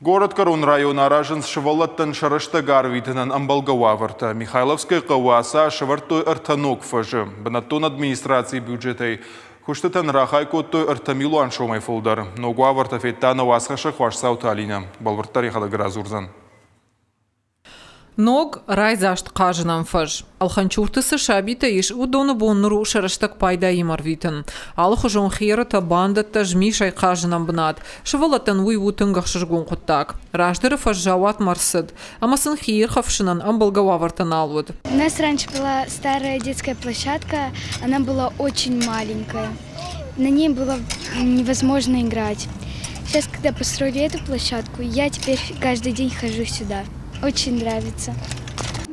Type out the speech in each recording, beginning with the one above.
Город Карун района аражын шывалаттан шарышта гарвитынан амбалгававарта. Михайловская каваса шывартой артанок фажы. Банаттон администрации бюджетой. Хуштатан рахай коттой артамилу аншомай фолдар. Но гуаварта феттана васхаша хваш Сауталина. Балвартари халагразурзан. Ног райзашт кажынан фаж. Алханчуртысы шабита иш удону боннуру шарыштак пайда имарвитын. Алху жон хирата бандатта жмишай кажынан бнат. Шывалатан уйвутынгах шыргун куттак. Раждыры фаж жауат марсыд. Амасын хир хавшинан амбалгававартан алвуд. У нас раньше была старая детская площадка. Она была очень маленькая. На ней было невозможно играть. Сейчас, когда построили эту площадку, я теперь каждый день хожу сюда. Очень нравится.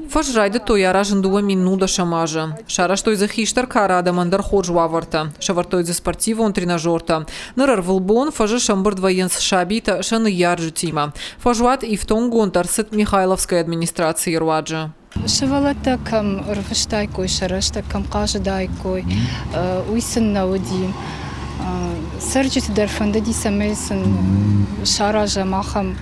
Фажрайды той аражын дуа минуда шамажа. Шараш той за хиштар карада мандар ходжваварта. Шавартой за спортивон тренажерта. Нырар вылбон фажа шамбард военс шабита шаны яржу тима. Фажуат и в тонгон тарсет Михайловской администрации руаджа. Шавалата кам рфштайкой шарашта кам каждайкой уйсын наудим. Сърджит дърфандади самейсын шаража махам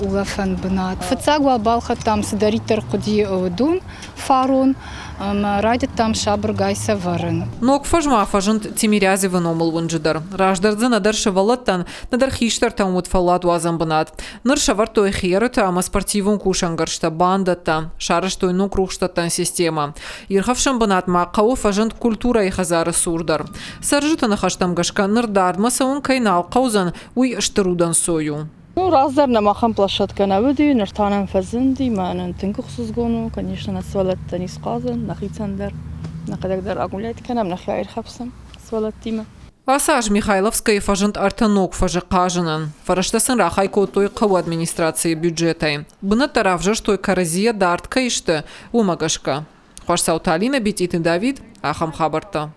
улафан бнат. Фацагва балха там садаритер куди дун фарун райдет там шабр гайса варен. Ног фажма фажынт тимирязи выномыл вунжидар. Раждардзы надар шавалаттан надар хиштар там вот фалат уазан бнат. Ныр шавар той херата ама спортивун кушангаршта бандата. Шараш той ног рухштаттан система. Ирхавшан бнат ма кау фажынт культура и хазары сурдар. Саржыта нахаштам гашка нырдар масаун кайнал каузан уй штырудан сою. Ну, раздарна махам площадка на воде, нартанам фазенди, манан тынкухсуз гону, конечно, на свалат танис казан, нахицандар, нахадагдар агулять канам, нахяир хапсам, свалат тима. Асаж Михайловская фажынт артанок фажы кажынан. Фараштасын рахай котой кау администрации бюджетай. Бына таравжа, что каразия дартка ишты умагашка. Хваш Сауталина битит Давид, ахам хабарта.